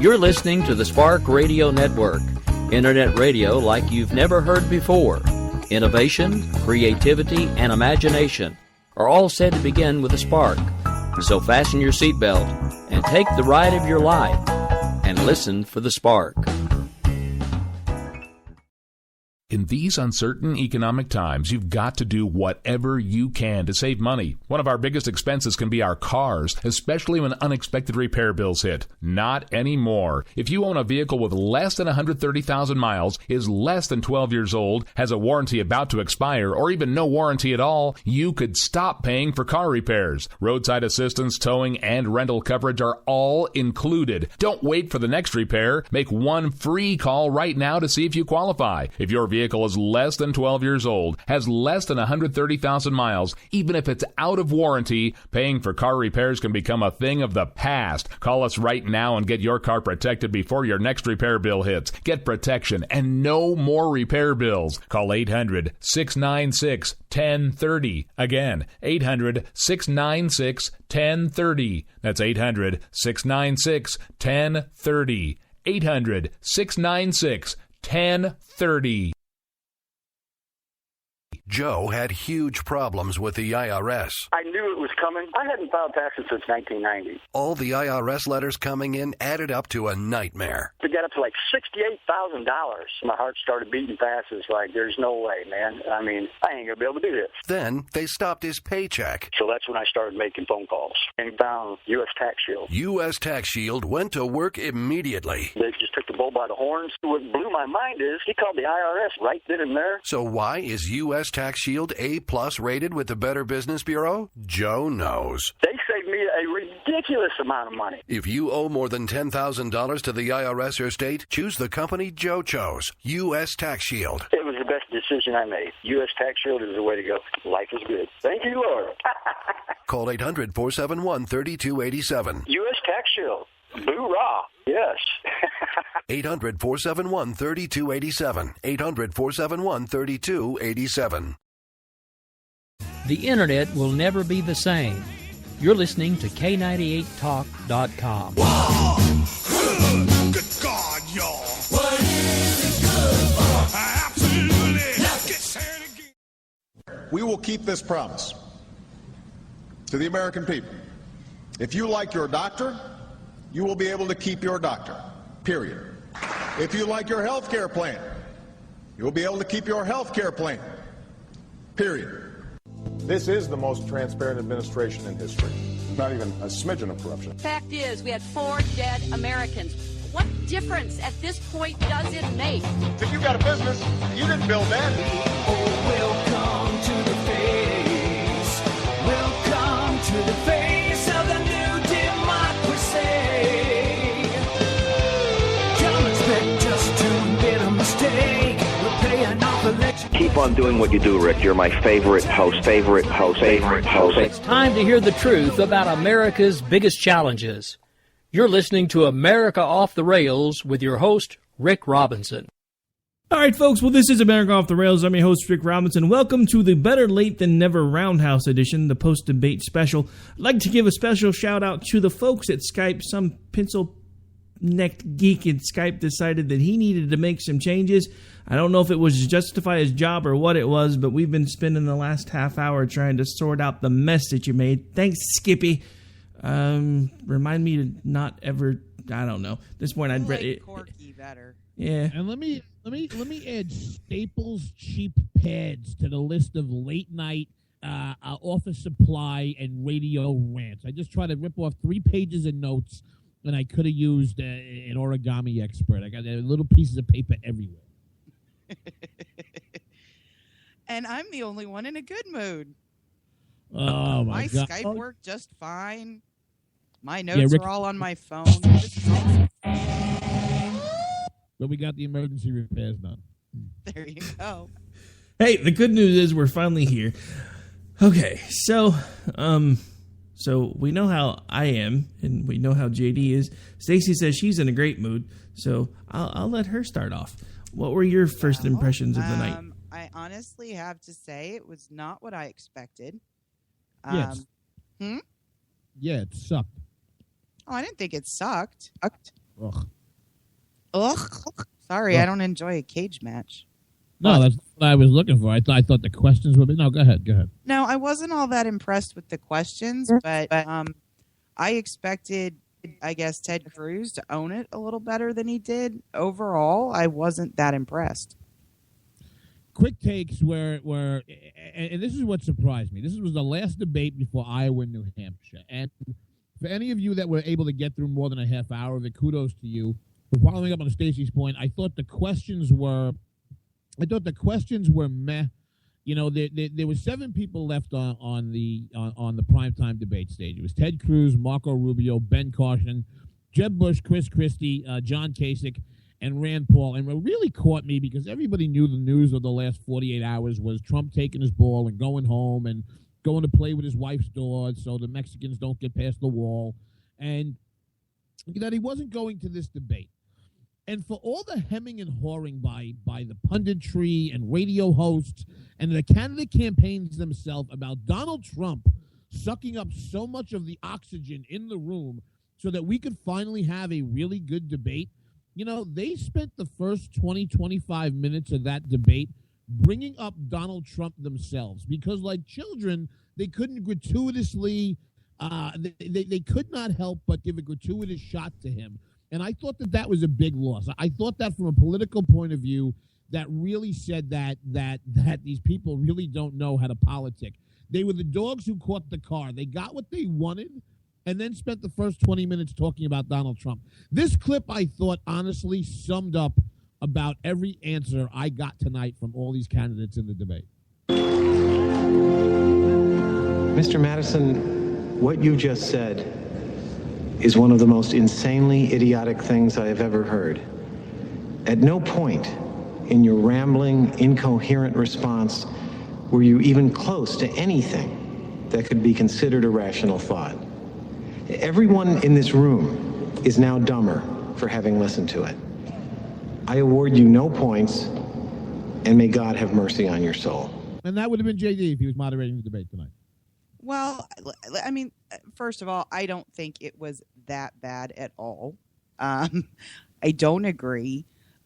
You're listening to the Spark Radio Network, internet radio like you've never heard before. Innovation, creativity, and imagination are all said to begin with a spark. So fasten your seatbelt and take the ride of your life and listen for the spark. In these uncertain economic times, you've got to do whatever you can to save money. One of our biggest expenses can be our cars, especially when unexpected repair bills hit. Not anymore. If you own a vehicle with less than 130,000 miles, is less than 12 years old, has a warranty about to expire, or even no warranty at all, you could stop paying for car repairs. Roadside assistance, towing, and rental coverage are all included. Don't wait for the next repair. Make one free call right now to see if you qualify. If your vehicle is less than 12 years old, has less than 130,000 miles, even if it's out of warranty, paying for car repairs can become a thing of the past. Call us right now and get your car protected before your next repair bill hits. Get protection and no more repair bills. Call 800-696-1030. Again, 800-696-1030. That's 800-696-1030. 800-696-1030. Joe had huge problems with the IRS. I knew it was coming. I hadn't filed taxes since 1990. All the IRS letters coming in added up to a nightmare. It got up to like $68,000. My heart started beating fast. It's like, there's no way, man. I mean, I ain't going to be able to do this. Then they stopped his paycheck. So that's when I started making phone calls and found U.S. Tax Shield. U.S. Tax Shield went to work immediately. They just took the bull by the horns. What blew my mind is he called the IRS right then and there. So why is U.S. Tax Shield A+ rated with the Better Business Bureau? Joe knows. They saved me a ridiculous amount of money. If you owe more than $10,000 to the IRS or state, choose the company Joe chose, U.S. Tax Shield. It was the best decision I made. U.S. Tax Shield is the way to go. Life is good. Thank you, Lord. Call 800-471-3287. U.S. Tax Shield. Boo-rah. Yes. 800-471-3287. 800-471-3287. The internet will never be the same. You're listening to K98Talk.com. Whoa! Good God, y'all. What is it good for? Absolutely. Get set again. We will keep this promise to the American people. If you like your doctor, you will be able to keep your doctor, period. If you like your health care plan, you will be able to keep your health care plan, period. This is the most transparent administration in history. Not even a smidgen of corruption. Fact is, we had 4 dead Americans. What difference at this point does it make? If you got a business, you didn't build that. Oh, welcome to the face. Welcome to the face of the new democracy. Don't expect just to admit a mistake. We're paying off election. Keep on doing what you do, Rick. You're my favorite host. It's time to hear the truth about America's biggest challenges. You're listening to America Off the Rails with your host, Rick Robinson. All right, folks. Well, this is America Off the Rails. I'm your host, Rick Robinson. Welcome to the Better Late Than Never Roundhouse edition, the post-debate special. I'd like to give a special shout-out to the folks at Skype. Some pencil-necked geek at Skype decided that he needed to make some changes. I don't know if it was to justify his job or what it was, but we've been spending the last half hour trying to sort out the mess that you made. Thanks, Skippy. Remind me to not ever. I don't know. At this point, I'd like Corky better. Yeah. And let me add Staples cheap pads to the list of late night office supply and radio rants. I just tried to rip off 3 pages of notes, and I could have used an origami expert. I got little pieces of paper everywhere. And I'm the only one in a good mood. Oh, my God. Skype worked just fine. My notes are all on my phone. But we got the emergency repairs done. There you go. Hey, the good news is we're finally here. Okay, so we know how I am, and we know how JD is. Stacy says she's in a great mood, so I'll let her start off. What were your first impressions of the night? I honestly have to say it was not what I expected. Yes. Yeah, it sucked. Oh, I didn't think it sucked. Ugh. Ugh. Sorry, I don't enjoy a cage match. No, that's what I was looking for. I thought the questions would be... No, go ahead. No, I wasn't all that impressed with the questions, but I expected, I guess, Ted Cruz to own it a little better than he did. Overall, I wasn't that impressed. Quick takes were, and this is what surprised me. This was the last debate before Iowa and New Hampshire. And for any of you that were able to get through more than a half hour of it, kudos to you. For following up on Stacey's point, I thought the questions were meh. You know, there were 7 people left on the primetime debate stage. It was Ted Cruz, Marco Rubio, Ben Carson, Jeb Bush, Chris Christie, John Kasich, and Rand Paul. And what really caught me, because everybody knew the news of the last 48 hours was Trump taking his ball and going home and going to play with his wife's dog so the Mexicans don't get past the wall, and that he wasn't going to this debate. And for all the hemming and hawing by the punditry and radio hosts and the candidate campaigns themselves about Donald Trump sucking up so much of the oxygen in the room so that we could finally have a really good debate, you know, they spent the first 20, 25 minutes of that debate bringing up Donald Trump themselves, because like children, they couldn't gratuitously, they could not help but give a gratuitous shot to him. And I thought that was a big loss. I thought that from a political point of view, that really said that these people really don't know how to politic. They were the dogs who caught the car. They got what they wanted and then spent the first 20 minutes talking about Donald Trump. This clip, I thought, honestly summed up about every answer I got tonight from all these candidates in the debate. Mr. Madison, what you just said is one of the most insanely idiotic things I have ever heard. At no point in your rambling, incoherent response were you even close to anything that could be considered a rational thought. Everyone in this room is now dumber for having listened to it. I award you no points, and may God have mercy on your soul. And that would have been JD if he was moderating the debate tonight. Well, I mean, first of all, I don't think it was that bad at all. I don't agree.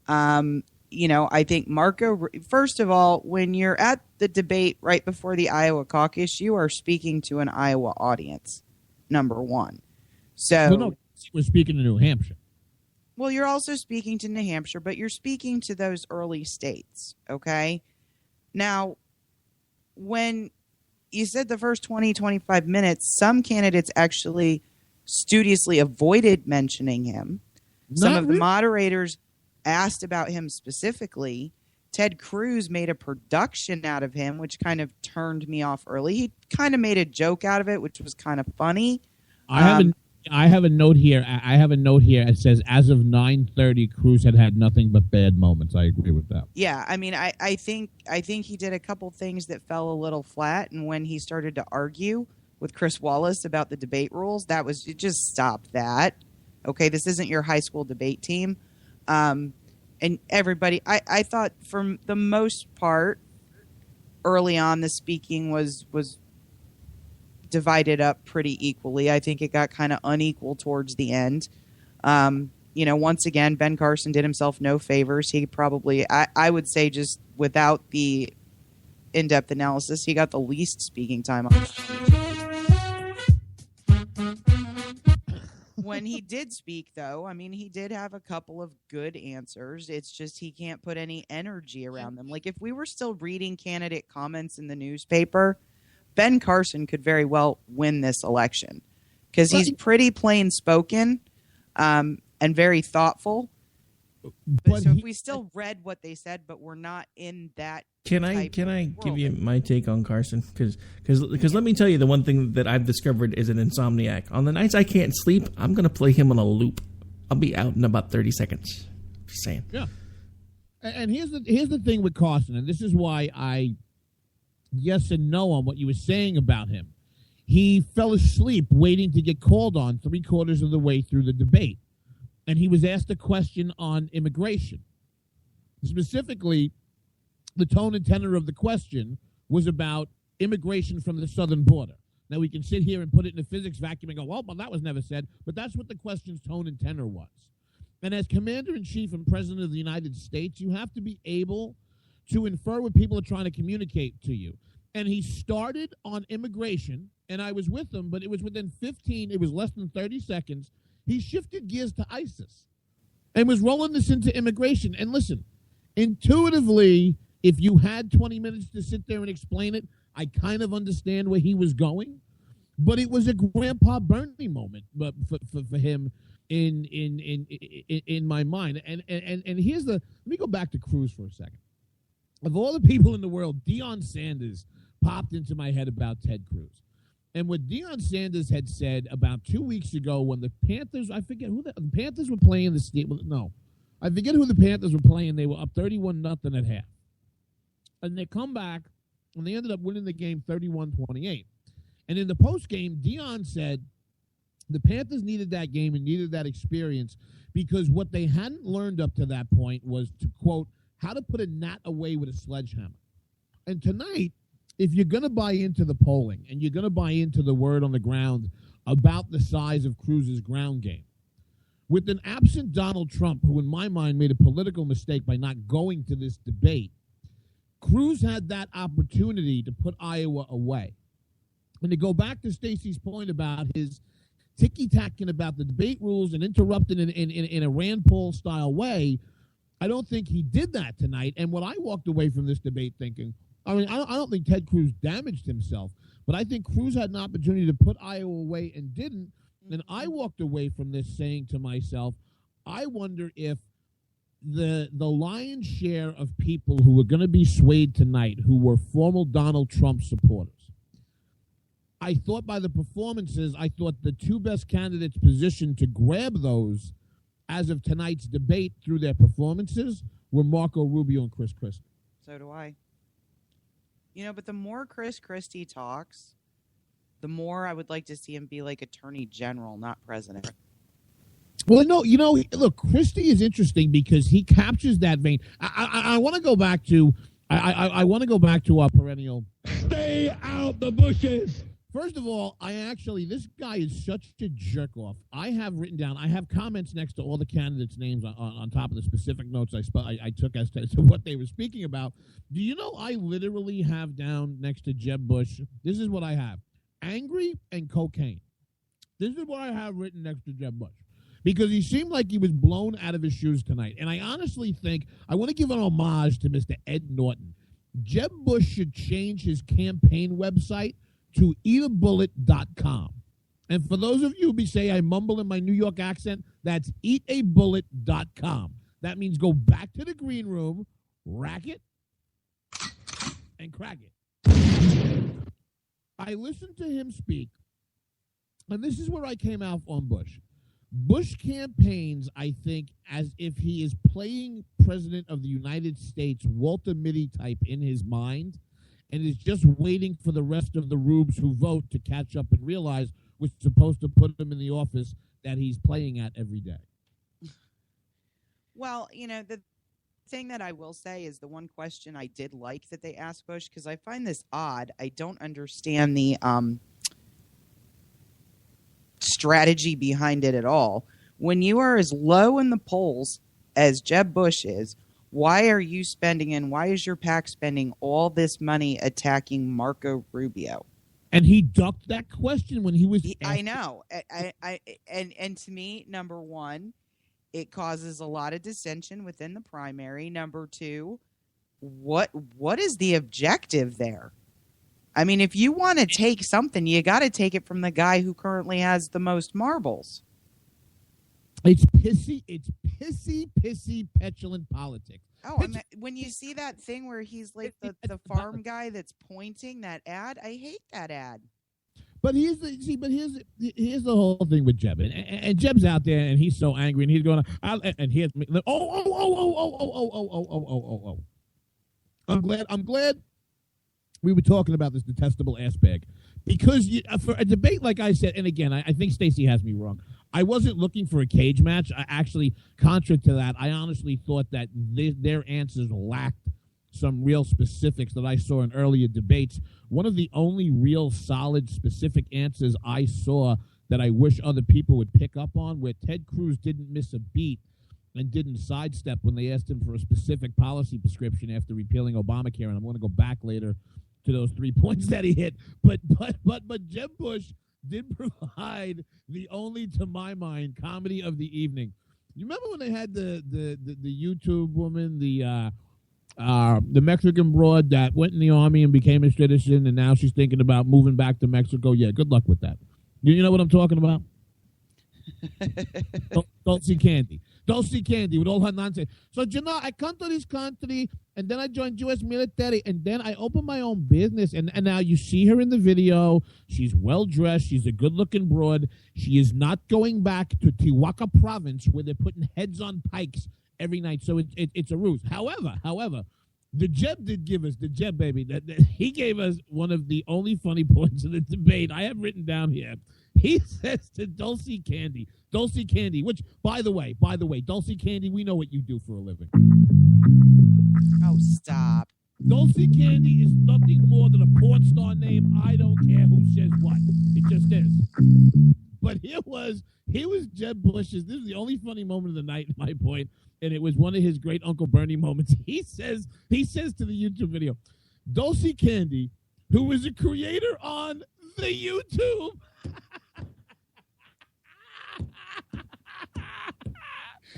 You know, I think Marco, first of all, when you're at the debate right before the Iowa caucus, you are speaking to an Iowa audience, number one. So, no, we're speaking to New Hampshire. Well, you're also speaking to New Hampshire, but you're speaking to those early states, okay? Now, when you said the first 20, 25 minutes, some candidates actually studiously avoided mentioning him. Some of the moderators asked about him specifically. Ted Cruz made a production out of him, which kind of turned me off early. He kind of made a joke out of it, which was kind of funny. I have a note here. I have a note here. It says, as of 9:30, Cruz had nothing but bad moments. I agree with that. Yeah, I mean, I think he did a couple things that fell a little flat, and when he started to argue with Chris Wallace about the debate rules, just stop that. Okay, this isn't your high school debate team. And everybody, I thought for the most part, early on, the speaking was divided up pretty equally. I think it got kind of unequal towards the end. You know, once again, Ben Carson did himself no favors. He probably, I would say, just without the in-depth analysis, he got the least speaking time. When he did speak, though, I mean, he did have a couple of good answers. It's just he can't put any energy around them. Like, if we were still reading candidate comments in the newspaper, Ben Carson could very well win this election because he's pretty plain spoken and very thougtle. So if we still read what they said, but we're not in that. Can I give you my take on Carson? Because let me tell you, the one thing that I've discovered is an insomniac. On the nights I can't sleep, I'm going to play him on a loop. I'll be out in about 30 seconds. Just saying. Yeah. And here's the thing with Carson, and this is why I yes and no on what you were saying about him. He fell asleep waiting to get called on 3/4 of the way through the debate. And he was asked a question on immigration. Specifically, the tone and tenor of the question was about immigration from the southern border. Now, we can sit here and put it in a physics vacuum and go, well, that was never said. But that's what the question's tone and tenor was. And as commander-in-chief and president of the United States, you have to be able to infer what people are trying to communicate to you. And he started on immigration, and I was with him, but it was within it was less than 30 seconds. He shifted gears to ISIS and was rolling this into immigration. And listen, intuitively, if you had 20 minutes to sit there and explain it, I kind of understand where he was going. But it was a Grandpa Bernie moment for him in my mind. And let me go back to Cruz for a second. Of all the people in the world, Deion Sanders popped into my head about Ted Cruz. And what Deion Sanders had said about 2 weeks ago when the Panthers, I forget who the Panthers were playing the state. No, I forget who the Panthers were playing. They were up 31-0 at half. And they come back, and they ended up winning the game 31-28. And in the postgame, Deion said the Panthers needed that game and needed that experience because what they hadn't learned up to that point was to, quote, how to put a gnat away with a sledgehammer. And tonight, if you're going to buy into the polling and you're going to buy into the word on the ground about the size of Cruz's ground game, with an absent Donald Trump, who in my mind made a political mistake by not going to this debate, Cruz had that opportunity to put Iowa away. And to go back to Stacey's point about his ticky-tacking about the debate rules and interrupting in a Rand Paul-style way, I don't think he did that tonight. And what I walked away from this debate thinking, I don't think Ted Cruz damaged himself, but I think Cruz had an opportunity to put Iowa away and didn't. And I walked away from this saying to myself, I wonder if the lion's share of people who were going to be swayed tonight, who were formal Donald Trump supporters, I thought by the performances, I thought the two best candidates positioned to grab those as of tonight's debate through their performances were Marco Rubio and Chris Christie. So do I. But the more Chris Christie talks, the more I would like to see him be like Attorney General, not President. Well, no, look, Christie is interesting because he captures that vein. I want to go back to I want to go back to our perennial stay out the bushes. First of all, this guy is such a jerk off. I have written down, I have comments next to all the candidates' names on top of the specific notes I took as to what they were speaking about. Do you know I literally have down next to Jeb Bush, this is what I have, angry and cocaine. This is what I have written next to Jeb Bush. Because he seemed like he was blown out of his shoes tonight. And I honestly think, I want to give an homage to Mr. Ed Norton. Jeb Bush should change his campaign website to eatabullet.com. And for those of you who say I mumble in my New York accent, that's eatabullet.com. That means go back to the green room, rack it, and crack it. I listened to him speak, and this is where I came out on Bush. Bush campaigns, I think, as if he is playing President of the United States, Walter Mitty type in his mind, and is just waiting for the rest of the rubes who vote to catch up and realize we're supposed to put him in the office that he's playing at every day. Well, the thing that I will say is the one question I did like that they asked Bush, because I find this odd. I don't understand the strategy behind it at all. When you are as low in the polls as Jeb Bush is, why are you spending and why is your PAC spending all this money attacking Marco Rubio? And he ducked that question when he was asked. I know. And to me, number one, it causes a lot of dissension within the primary. Number two, what is the objective there? I mean, if you want to take something, you got to take it from the guy who currently has the most marbles. It's pissy, petulant politics. Oh, when you see that thing where he's like the farm guy that's pointing that ad, I hate that ad. But here's the whole thing with Jeb, and Jeb's out there, and he's so angry, and he's going, and here's me. Oh. I'm glad we were talking about this detestable ass bag, because for a debate, like I said, and again, I think Stacey has me wrong. I wasn't looking for a cage match. I actually, contrary to that, I honestly thought that their answers lacked some real specifics that I saw in earlier debates. One of the only real solid specific answers I saw that I wish other people would pick up on, where Ted Cruz didn't miss a beat, and didn't sidestep when they asked him for a specific policy prescription after repealing Obamacare. And I'm going to go back later to those 3 points that he hit. But Jeb Bush did provide the only, to my mind, comedy of the evening. You remember when they had the YouTube woman, the Mexican broad that went in the army and became a citizen, and now she's thinking about moving back to Mexico? Yeah, good luck with that. You know what I'm talking about? Dulce Candy with all her nonsense. So, I come to this country, and then I joined U.S. military, and then I opened my own business, and now you see her in the video. She's well-dressed. She's a good-looking broad. She is not going back to Chihuahua province where they're putting heads on pikes every night. So it's a ruse. However, the Jeb did give us, the Jeb baby, that he gave us one of the only funny points of the debate I have written down here. He says to Dulce Candy, which, by the way, Dulce Candy, we know what you do for a living. Oh, stop. Dulce Candy is nothing more than a porn star name. I don't care who says what. It just is. But here was Jeb Bush's, this is the only funny moment of the night, my point, and it was one of his great Uncle Bernie moments. He says to the YouTube video, Dulce Candy, who was a creator on the YouTube,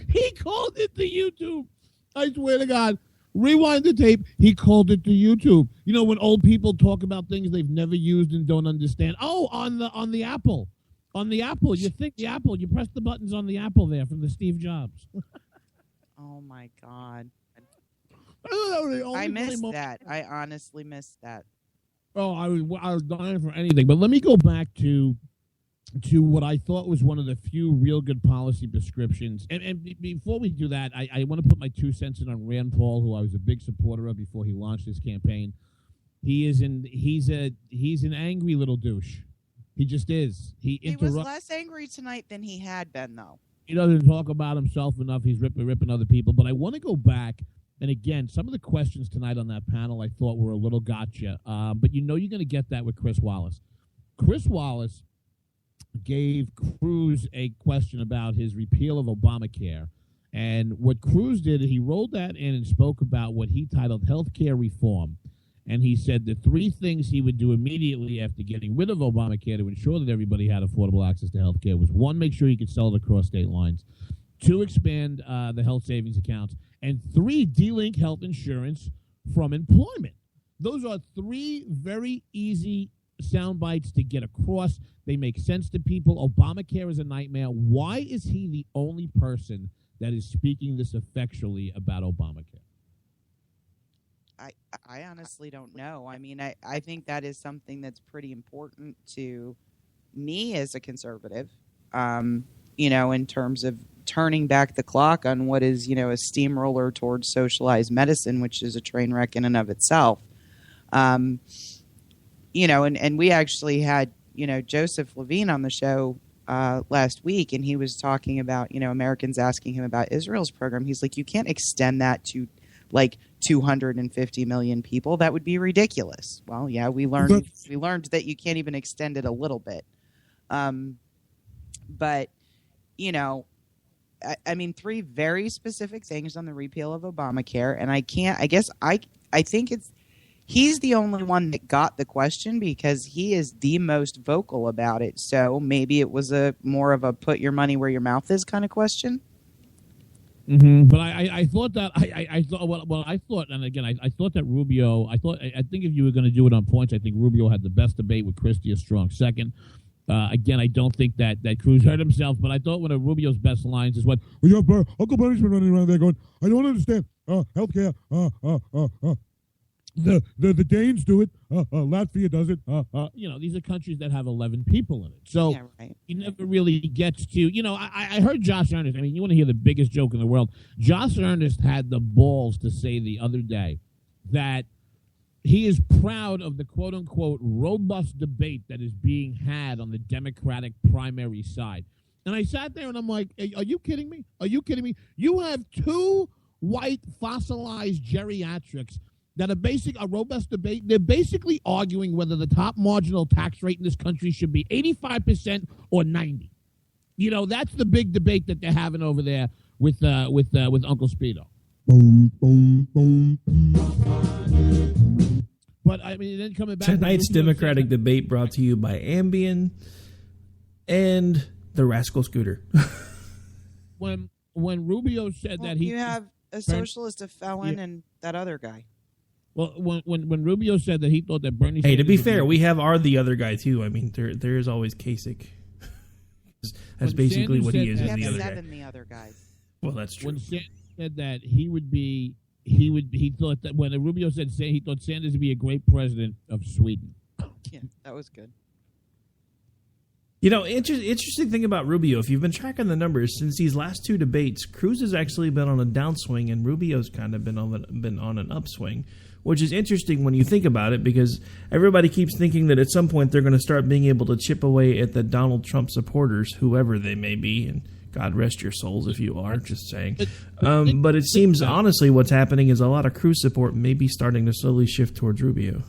he called it the YouTube. I swear to God. Rewind the tape. He called it the YouTube. You know, when old people talk about things they've never used and don't understand. Oh, on the Apple. On the Apple. You think the Apple. You press the buttons on the Apple there from the Steve Jobs. Oh, my God. I missed that. I honestly missed that. Oh, I was dying for anything. But let me go back to what I thought was one of the few real good policy prescriptions. And before we do that, I want to put my 2 cents in on Rand Paul, who I was a big supporter of before he launched his campaign. He's an angry little douche. He just is. He was less angry tonight than he had been, though. He doesn't talk about himself enough. He's ripping other people. But I want to go back. And again, some of the questions tonight on that panel I thought were a little gotcha. But you're going to get that with Chris Wallace. Chris Wallace gave Cruz a question about his repeal of Obamacare. And what Cruz did, he rolled that in and spoke about what he titled healthcare reform. And he said the 3 things he would do immediately after getting rid of Obamacare to ensure that everybody had affordable access to healthcare was 1, make sure you could sell it across state lines. 2, expand the health savings accounts. And 3, delink health insurance from employment. Those are 3 very easy sound bites to get across. They make sense to people. Obamacare is a nightmare. Why is he the only person that is speaking this effectually about Obamacare? I honestly don't know. I mean, I think that is something that's pretty important to me as a conservative, in terms of turning back the clock on what is, a steamroller towards socialized medicine, which is a train wreck in and of itself. And we actually had, Joseph Levine on the show last week, and he was talking about, Americans asking him about Israel's program. He's like, you can't extend that to like 250 million people. That would be ridiculous. Well, yeah, we learned that you can't even extend it a little bit. But, I mean, 3 very specific things on the repeal of Obamacare, and I think he's the only one that got the question because he is the most vocal about it. So maybe it was more of a put your money where your mouth is kind of question. Mm-hmm. But I thought that I thought, and again, I thought that Rubio. I think if you were going to do it on points, I think Rubio had the best debate with Christie a strong second. Again, I don't think that Cruz hurt himself, but I thought one of Rubio's best lines is what Uncle Bernie's been running around there going, I don't understand healthcare. The Danes do it. Latvia does it. These are countries that have 11 people in it. So he never really gets to, I heard Josh Earnest. I mean, you want to hear the biggest joke in the world. Josh Earnest had the balls to say the other day that he is proud of the quote-unquote robust debate that is being had on the Democratic primary side. And I sat there and I'm like, are you kidding me? Are you kidding me? You have 2 white fossilized geriatrics that are a robust debate. They're basically arguing whether the top marginal tax rate in this country should be 85% or 90%. That's the big debate that they're having over there with Uncle Speedo. But I mean, then coming back tonight's Democratic debate brought to you by Ambien and the Rascal Scooter. when Rubio said that you have a socialist, a felon, and that other guy. Well, when Rubio said that he thought that Bernie. Hey, to be fair, we have the other guy too. I mean, there is always Kasich. That's basically what he is. We have the other seven guy. The other guys. Well, that's true. When Sanders said that he thought that when Rubio said he thought Sanders would be a great president of Sweden. Yeah, that was good. You know, interesting thing about Rubio, if you've been tracking the numbers since these last two debates, Cruz has actually been on a downswing and Rubio's kind of been on an upswing, which is interesting when you think about it because everybody keeps thinking that at some point they're going to start being able to chip away at the Donald Trump supporters, whoever they may be, and God rest your souls if you are, just saying. But it seems, honestly, what's happening is a lot of Cruz support may be starting to slowly shift towards Rubio.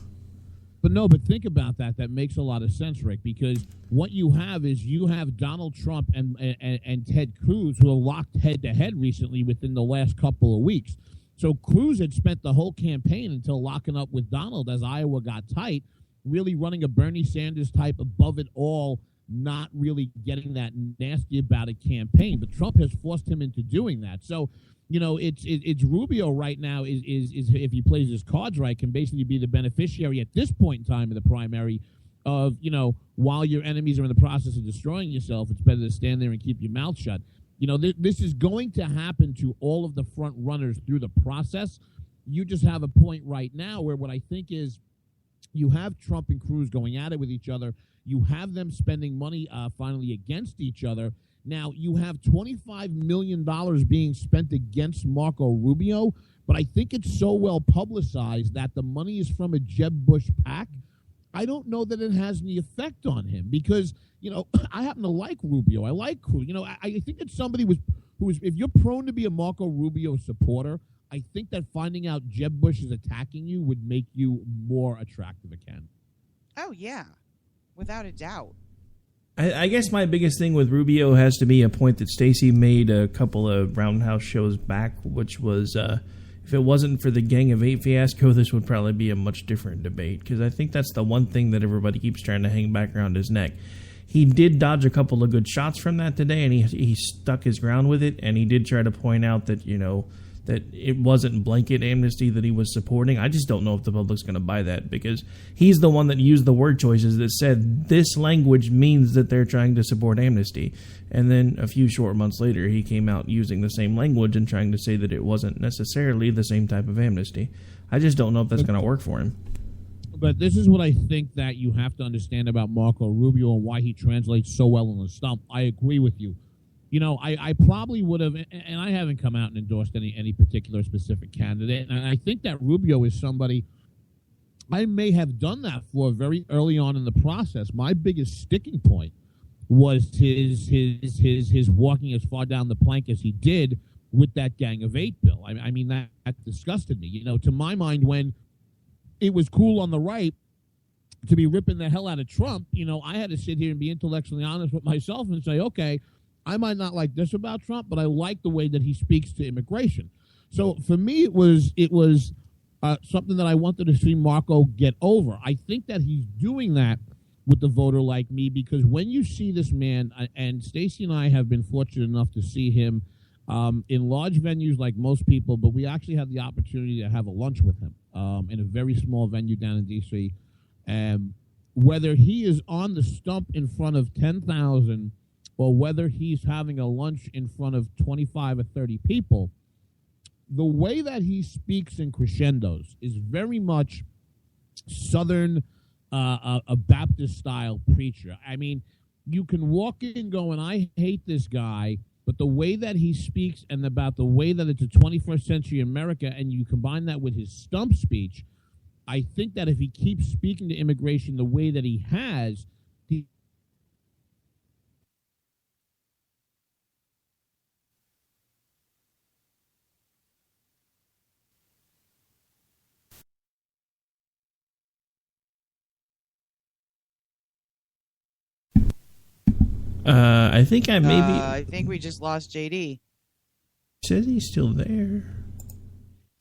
But think about that. That makes a lot of sense, Rick, because what you have is you have Donald Trump and Ted Cruz who are locked head-to-head recently within the last couple of weeks. So Cruz had spent the whole campaign until locking up with Donald as Iowa got tight, really running a Bernie Sanders type above it all, not really getting that nasty about a campaign. But Trump has forced him into doing that. So, you know, it's Rubio right now is if he plays his cards right, can basically be the beneficiary at this point in time in the primary of, you know, while your enemies are in the process of destroying yourself, it's better to stand there and keep your mouth shut. You know, this is going to happen to all of the front runners through the process. You just have a point right now where what I think is you have Trump and Cruz going at it with each other. You have them spending money finally against each other. Now, you have $25 million being spent against Marco Rubio, but I think it's so well publicized that the money is from a Jeb Bush PAC. I don't know that it has any effect on him because, you know, I happen to like Rubio. I like Cruz. You know, I think it's somebody who is, if you're prone to be a Marco Rubio supporter, I think that finding out Jeb Bush is attacking you would make you more attractive again. Oh, yeah, without a doubt. I guess my biggest thing with Rubio has to be a point that Stacey made a couple of Roundhouse shows back, which was if it wasn't for the Gang of Eight fiasco, this would probably be a much different debate, because I think that's the one thing that everybody keeps trying to hang back around his neck. He did dodge a couple of good shots from that today, and he stuck his ground with it, and he did try to point out that, you know, that it wasn't blanket amnesty that he was supporting. I just don't know if the public's going to buy that, because he's the one that used the word choices that said this language means that they're trying to support amnesty. And then a few short months later, he came out using the same language and trying to say that it wasn't necessarily the same type of amnesty. I just don't know if that's going to work for him. But this is what I think that you have to understand about Marco Rubio and why he translates so well on the stump. I agree with you. You know, I probably would have, and I haven't come out and endorsed any particular specific candidate, and I think that Rubio is somebody I may have done that for very early on in the process. My biggest sticking point was his walking as far down the plank as he did with that Gang of Eight bill. I mean, that disgusted me. You know, to my mind, when it was cool on the right to be ripping the hell out of Trump, you know, I had to sit here and be intellectually honest with myself and say, okay, I might not like this about Trump, but I like the way that he speaks to immigration. So for me, it was something that I wanted to see Marco get over. I think that he's doing that with the voter like me, because when you see this man, and Stacey and I have been fortunate enough to see him in large venues like most people, but we actually had the opportunity to have a lunch with him in a very small venue down in D.C. Whether he is on the stump in front of 10,000 or whether he's having a lunch in front of 25 or 30 people, the way that he speaks in crescendos is very much Southern, a Baptist-style preacher. I mean, you can walk in going, I hate this guy, but the way that he speaks and about the way that it's a 21st century America, and you combine that with his stump speech, I think that if he keeps speaking to immigration the way that he has, I think I maybe... I think we just lost JD. Says he's still there.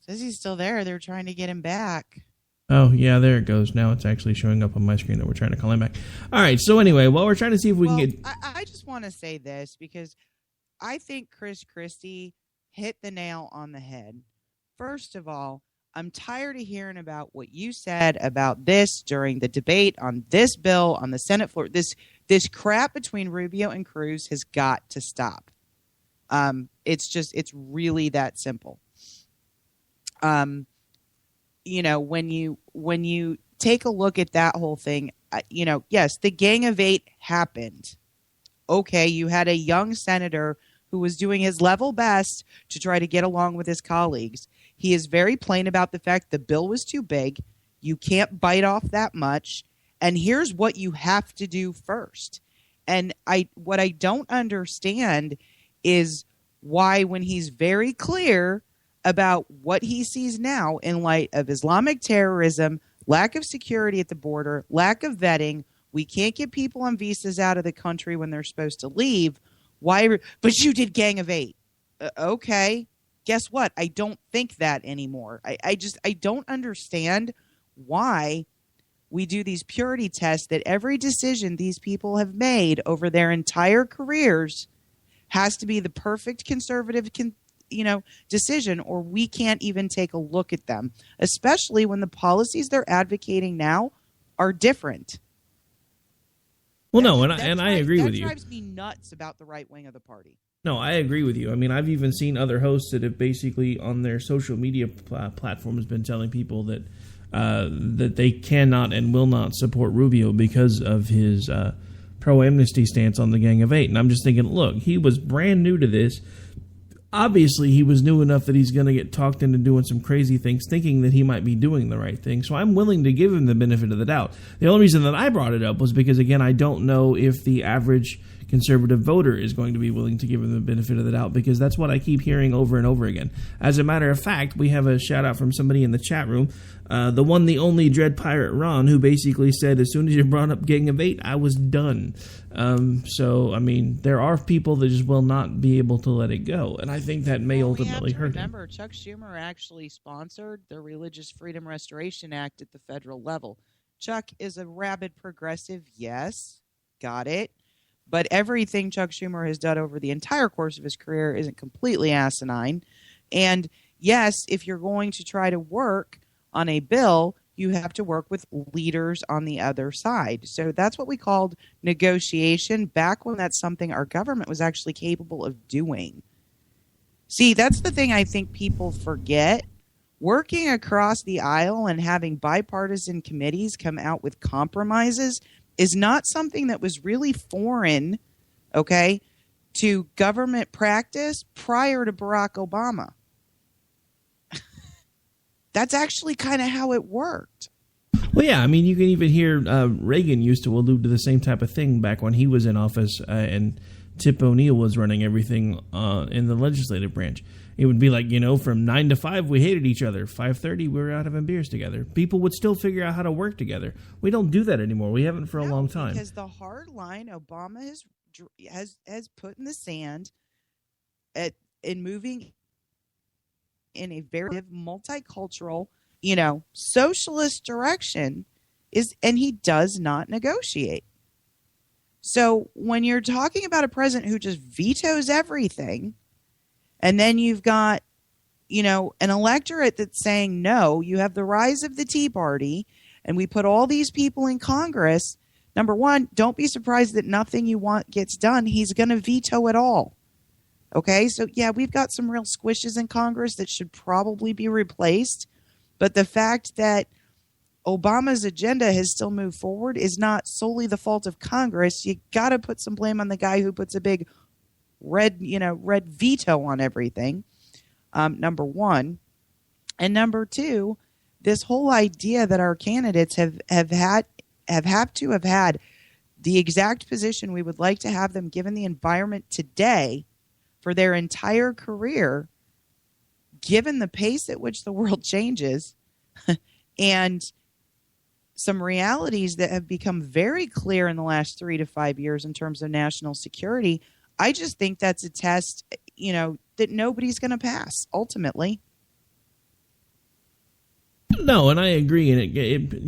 Says he's still there. They're trying to get him back. Oh, yeah, there it goes. Now it's actually showing up on my screen that we're trying to call him back. All right, so anyway, well, we're trying to see if we can get... I just want to say this because I think Chris Christie hit the nail on the head. First of all, I'm tired of hearing about what you said about this during the debate on this bill on the Senate floor. This crap between Rubio and Cruz has got to stop. It's really that simple. You know, when you take a look at that whole thing, you know, yes, the Gang of Eight happened. Okay, you had a young senator who was doing his level best to try to get along with his colleagues. He is very plain about the fact the bill was too big. You can't bite off that much. And here's what you have to do first. And what I don't understand is why, when he's very clear about what he sees now in light of Islamic terrorism, lack of security at the border, lack of vetting, we can't get people on visas out of the country when they're supposed to leave. Why? But you did Gang of Eight. Okay. Guess what? I don't think that anymore. I don't understand why we do these purity tests that every decision these people have made over their entire careers has to be the perfect conservative decision, or we can't even take a look at them, especially when the policies they're advocating now are different. Well, no, and I agree with you. That drives me nuts about the right wing of the party. No, I agree with you. I mean, I've even seen other hosts that have basically on their social media platforms been telling people that that they cannot and will not support Rubio because of his pro-amnesty stance on the Gang of Eight. And I'm just thinking, look, he was brand new to this. Obviously, he was new enough that he's going to get talked into doing some crazy things, thinking that he might be doing the right thing. So I'm willing to give him the benefit of the doubt. The only reason that I brought it up was because, again, I don't know if the average conservative voter is going to be willing to give him the benefit of the doubt, because that's what I keep hearing over and over again. As a matter of fact, we have a shout out from somebody in the chat room, the one, the only Dread Pirate Ron, who basically said, as soon as you brought up Gang of Eight, I was done. So, I mean, there are people that just will not be able to let it go, and I think that may ultimately hurt him. Remember, Chuck Schumer actually sponsored the Religious Freedom Restoration Act at the federal level. Chuck is a rabid progressive, yes, got it. But everything Chuck Schumer has done over the entire course of his career isn't completely asinine. And yes, if you're going to try to work on a bill, you have to work with leaders on the other side. So that's what we called negotiation back when that's something our government was actually capable of doing. See, that's the thing I think people forget. Working across the aisle and having bipartisan committees come out with compromises is not something that was really foreign, okay, to government practice prior to Barack Obama. That's actually kind of how it worked. Well, yeah, I mean, you can even hear Reagan used to allude to the same type of thing back when he was in office and Tip O'Neill was running everything in the legislative branch. It would be like, from 9 to 5, we hated each other. 5:30, we were out having beers together. People would still figure out how to work together. We don't do that anymore. We haven't for a long time. Because the hard line Obama has put in the sand in moving in a very multicultural, socialist direction and he does not negotiate. So when you're talking about a president who just vetoes everything, and then you've got, an electorate that's saying no, you have the rise of the Tea Party, and we put all these people in Congress. Number one, don't be surprised that nothing you want gets done. He's going to veto it all. Okay, so yeah, we've got some real squishes in Congress that should probably be replaced. But the fact that Obama's agenda has still moved forward is not solely the fault of Congress. You got to put some blame on the guy who puts a big red veto on everything. Number one. And number two, this whole idea that our candidates have had the exact position we would like to have them given the environment today for their entire career, given the pace at which the world changes and some realities that have become very clear in the last 3 to 5 years in terms of national security. I just think that's a test, that nobody's going to pass ultimately. No, and I agree. And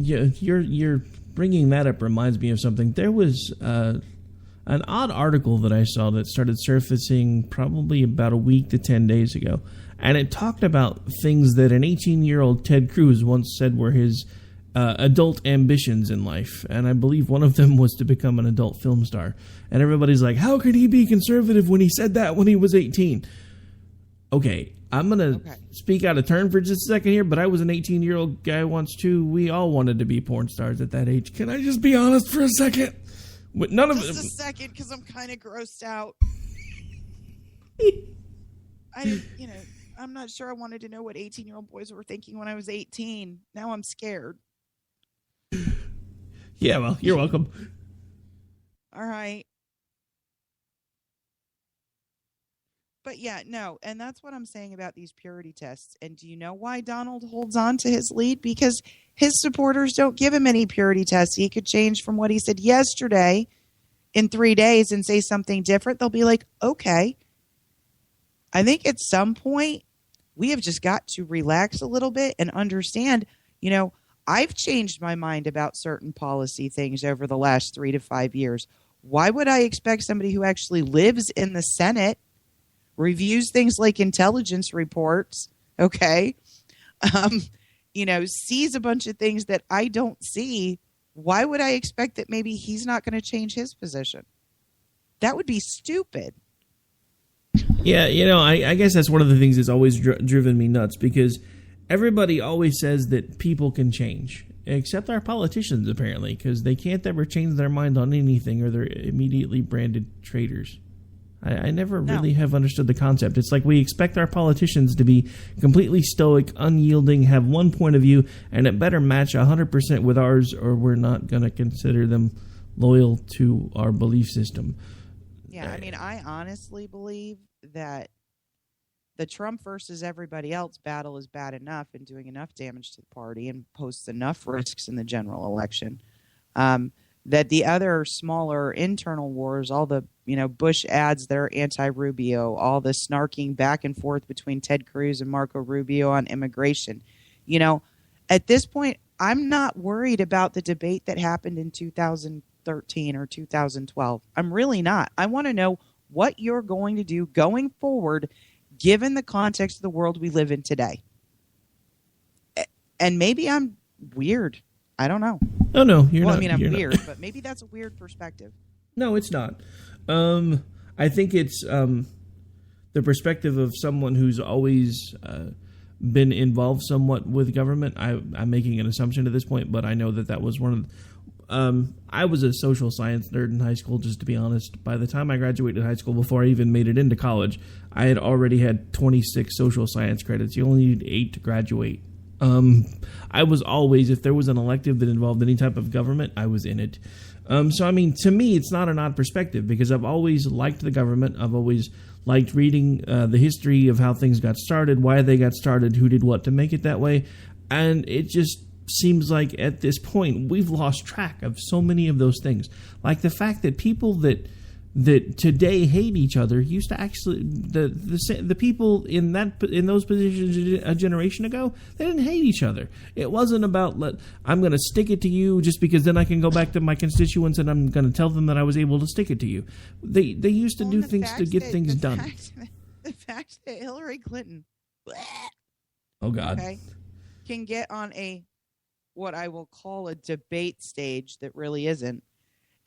you're bringing that up reminds me of something. There was an odd article that I saw that started surfacing probably about a week to 10 days ago. And it talked about things that an 18-year-old Ted Cruz once said were his adult ambitions in life. And I believe one of them was to become an adult film star. And everybody's like, how could he be conservative when he said that when he was 18? Okay, I'm going to speak out of turn for just a second here, but I was an 18-year-old guy once too. We all wanted to be porn stars at that age. Can I just be honest for a second? None of just a second, because I'm kind of grossed out. I'm not sure I wanted to know what 18-year-old boys were thinking when I was 18. Now I'm scared. Yeah, well, you're welcome. All right. But yeah, no, and that's what I'm saying about these purity tests. And do you know why Donald holds on to his lead? Because his supporters don't give him any purity tests. He could change from what he said yesterday in 3 days and say something different. They'll be like, okay. I think at some point we have just got to relax a little bit and understand, I've changed my mind about certain policy things over the last 3 to 5 years. Why would I expect somebody who actually lives in the Senate, reviews things like intelligence reports, sees a bunch of things that I don't see, why would I expect that maybe he's not going to change his position? That would be stupid. Yeah, I guess that's one of the things that's always driven me nuts, because everybody always says that people can change, except our politicians, apparently, because they can't ever change their mind on anything, or they're immediately branded traitors. I never really have understood the concept. It's like we expect our politicians to be completely stoic, unyielding, have one point of view, and it better match 100% with ours, or we're not going to consider them loyal to our belief system. Yeah, I honestly believe that the Trump versus everybody else battle is bad enough and doing enough damage to the party and poses enough risks in the general election. That the other smaller internal wars, all the Bush ads that are anti-Rubio, all the snarking back and forth between Ted Cruz and Marco Rubio on immigration. At this point, I'm not worried about the debate that happened in 2013 or 2012. I'm really not. I want to know what you're going to do going forward, given the context of the world we live in today. And maybe I'm weird. I don't know. Oh, no, you're not. I'm weird, but maybe that's a weird perspective. No, it's not. I think it's the perspective of someone who's always been involved somewhat with government. I'm making an assumption at this point, but I know that was one of I was a social science nerd in high school, just to be honest. By the time I graduated high school, before I even made it into college, I had already had 26 social science credits. You only need 8 to graduate. I was always, if there was an elective that involved any type of government, I was in it. To me, it's not an odd perspective, because I've always liked the government. I've always liked reading the history of how things got started, why they got started, who did what to make it that way. And it just seems like at this point, we've lost track of so many of those things. Like the fact that people that today hate each other used to actually the people in those positions a generation ago, they didn't hate each other. It wasn't about I'm going to stick it to you just because then I can go back to my constituents and I'm going to tell them that I was able to stick it to you. They used to do things to get things done. The fact that Hillary Clinton, oh God, can get on what I will call a debate stage that really isn't,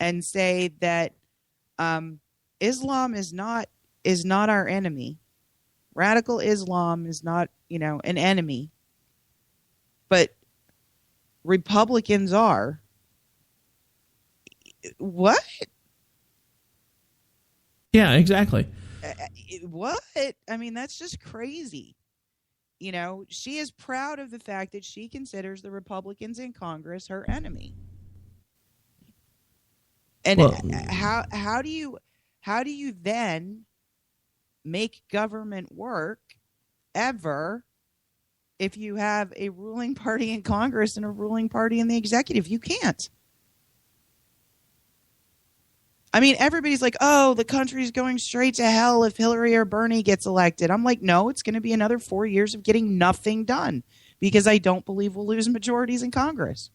and say that Islam is not our enemy. Radical Islam is not, an enemy. But Republicans are. What? Yeah, exactly. What? That's just crazy. She is proud of the fact that she considers the Republicans in Congress her enemy. And how do you then make government work ever if you have a ruling party in Congress and a ruling party in the executive? You can't. I mean, everybody's like, oh, the country's going straight to hell if Hillary or Bernie gets elected. I'm like, no, it's going to be another 4 years of getting nothing done because I don't believe we'll lose majorities in Congress.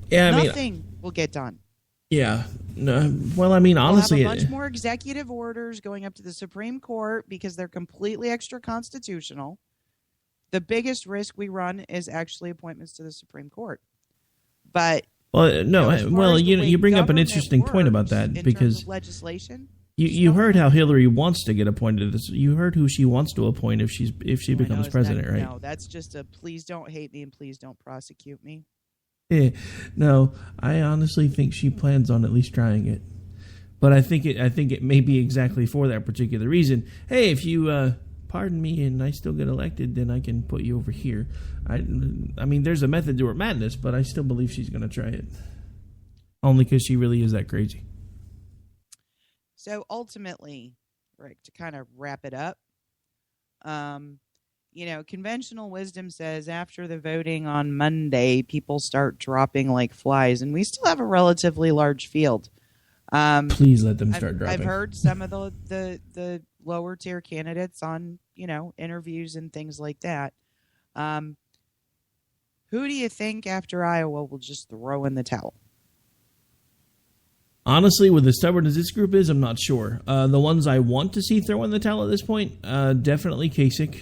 Yeah, nothing will get done. Yeah. No, well, I mean, honestly, we'll have a bunch more executive orders going up to the Supreme Court because they're completely extra constitutional. The biggest risk we run is actually appointments to the Supreme Court. But well, no, well, you bring up an interesting point about that because legislation. You heard how Hillary wants to get appointed. You heard who she wants to appoint if she becomes president, right? No, that's just a please don't hate me and please don't prosecute me. No, I honestly think she plans on at least trying it, but I think it may be exactly for that particular reason. Hey, if you pardon me and I still get elected, then I can put you over here. I mean, there's a method to her madness, but I still believe she's going to try it, only because she really is that crazy. So ultimately, Rick, to kind of wrap it up, conventional wisdom says after the voting on Monday, people start dropping like flies, and we still have a relatively large field. Please let them start dropping. I've heard some of the lower tier candidates on, interviews and things like that. Who do you think after Iowa will just throw in the towel? Honestly, with as stubborn as this group is, I'm not sure. The ones I want to see throw in the towel at this point, definitely Kasich.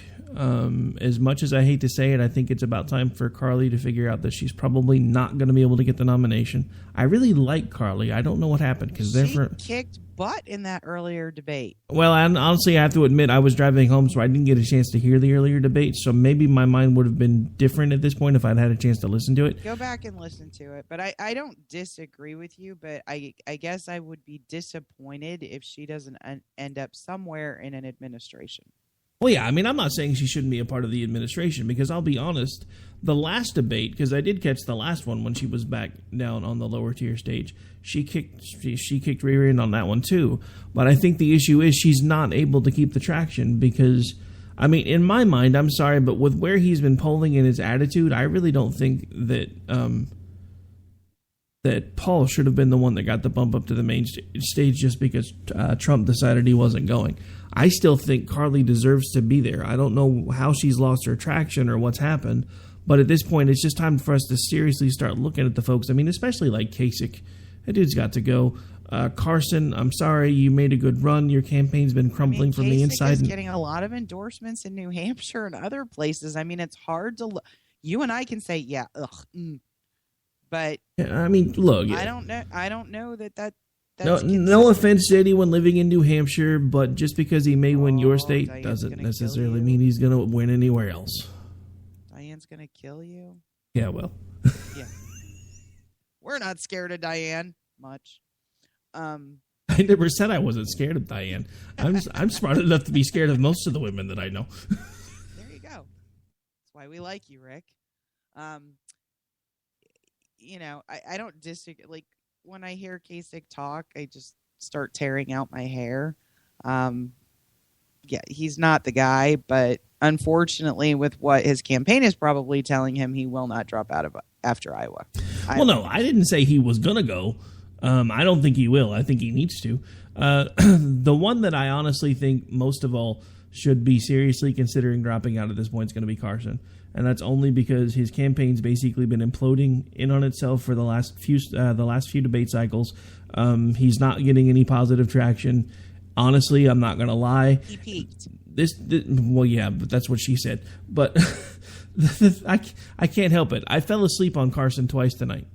As much as I hate to say it, I think it's about time for Carly to figure out that she's probably not going to be able to get the nomination. I really like Carly. I don't know what happened because she kicked butt in that earlier debate. Well, and honestly, I have to admit I was driving home, so I didn't get a chance to hear the earlier debate. So maybe my mind would have been different at this point if I'd had a chance to listen to it. Go back and listen to it. But I don't disagree with you, but I guess I would be disappointed if she doesn't end up somewhere in an administration. Well, yeah, I mean, I'm not saying she shouldn't be a part of the administration because I'll be honest, the last debate, because I did catch the last one when she was back down on the lower tier stage, she kicked rear end on that one too. But I think the issue is she's not able to keep the traction because, I mean, in my mind, I'm sorry, but with where he's been polling and his attitude, I really don't think that that Paul should have been the one that got the bump up to the main stage just because Trump decided he wasn't going. I still think Carly deserves to be there. I don't know how she's lost her traction or what's happened, but at this point, it's just time for us to seriously start looking at the folks. I mean, especially like Kasich. That dude's got to go. Carson, I'm sorry, you made a good run. Your campaign's been crumbling from the inside. Kasich is getting a lot of endorsements in New Hampshire and other places. I mean, it's hard to look. You and I can say, yeah, but yeah, I mean, look. I don't know that. No offense to anyone living in New Hampshire, but just because he may win your state doesn't necessarily mean he's going to win anywhere else. Diane's going to kill you? Yeah, well. Yeah. We're not scared of Diane much. I never said I wasn't scared of Diane. I'm smart enough to be scared of most of the women that I know. There you go. That's why we like you, Rick. I don't disagree. Like, when I hear Kasich talk, I just start tearing out my hair. He's not the guy, but unfortunately, with what his campaign is probably telling him, he will not drop out of after Iowa. I didn't say he was going to go. I don't think he will. I think he needs to. The one that I honestly think most of all should be seriously considering dropping out at this point is going to be Carson. And that's only because his campaign's basically been imploding in on itself for the last few debate cycles. He's not getting any positive traction. Honestly, I'm not going to lie. He peaked. Well, yeah, but that's what she said. But I can't help it. I fell asleep on Carson twice tonight.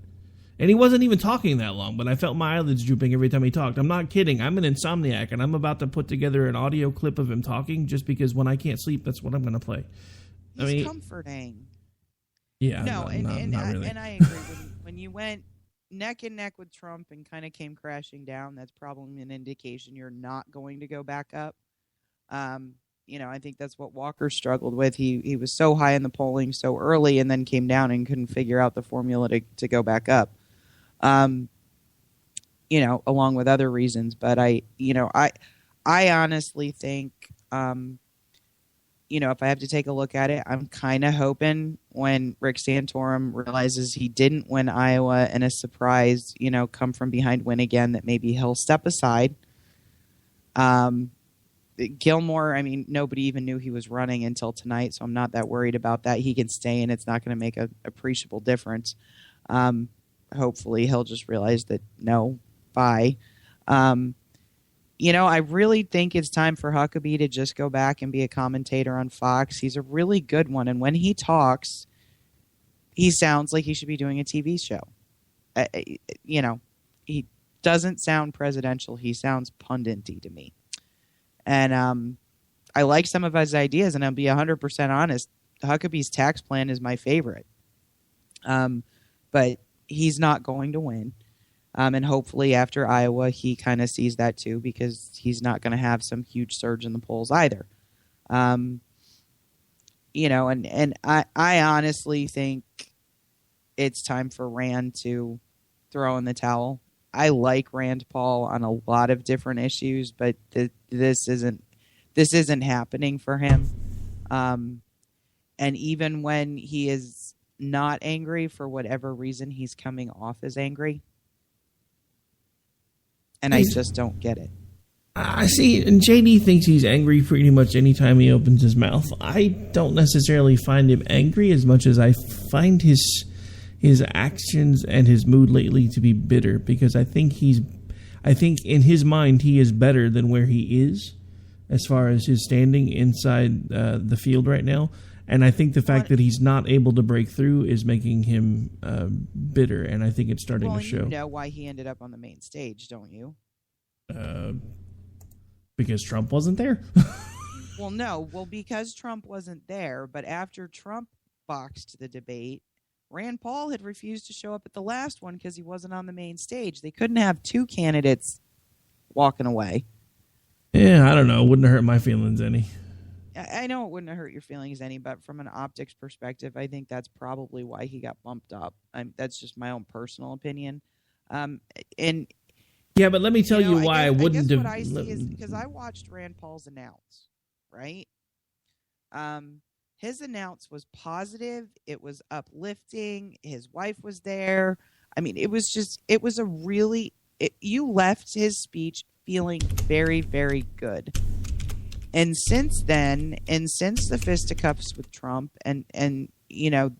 And he wasn't even talking that long, but I felt my eyelids drooping every time he talked. I'm not kidding. I'm an insomniac, and I'm about to put together an audio clip of him talking just because when I can't sleep, that's what I'm going to play. He's comforting. Yeah. No, not really. And I agree. When you went neck and neck with Trump and kind of came crashing down, that's probably an indication you're not going to go back up. I think that's what Walker struggled with. He was so high in the polling so early and then came down and couldn't figure out the formula to go back up. Along with other reasons. But I honestly think if I have to take a look at it, I'm kind of hoping when Rick Santorum realizes he didn't win Iowa and a surprise, come from behind win again, that maybe he'll step aside. Gilmore, nobody even knew he was running until tonight, so I'm not that worried about that. He can stay, and it's not going to make an appreciable difference. Hopefully, he'll just realize that, no, bye. I really think it's time for Huckabee to just go back and be a commentator on Fox. He's a really good one, and when he talks, he sounds like he should be doing a TV show. He doesn't sound presidential. He sounds pundit-y to me. And I like some of his ideas, and I'll be 100% honest. Huckabee's tax plan is my favorite. But he's not going to win. And hopefully after Iowa, he kind of sees that too, because he's not going to have some huge surge in the polls either. And I honestly think it's time for Rand to throw in the towel. I like Rand Paul on a lot of different issues, but this isn't happening for him. And even when he is not angry, for whatever reason, he's coming off as angry. And I just don't get it. I see, and JD thinks he's angry pretty much anytime he opens his mouth. I don't necessarily find him angry as much as I find his actions and his mood lately to be bitter, because I think in his mind he is better than where he is as far as his standing inside the field right now. And I think the fact that he's not able to break through is making him bitter, and I think it's starting to show. You know why he ended up on the main stage, don't you? Because Trump wasn't there. Well, no. Well, because Trump wasn't there, but after Trump boxed the debate, Rand Paul had refused to show up at the last one because he wasn't on the main stage. They couldn't have two candidates walking away. Yeah, I don't know. It wouldn't hurt my feelings any. I know it wouldn't hurt your feelings any, but from an optics perspective, I think that's probably why he got bumped up. That's just my own personal opinion. And yeah, but let me tell you why I wouldn't have. What I see is because I watched Rand Paul's announce, right? His announce was positive. It was uplifting. His wife was there. It was you left his speech feeling very, very good. And since then, and since the fisticuffs with Trump and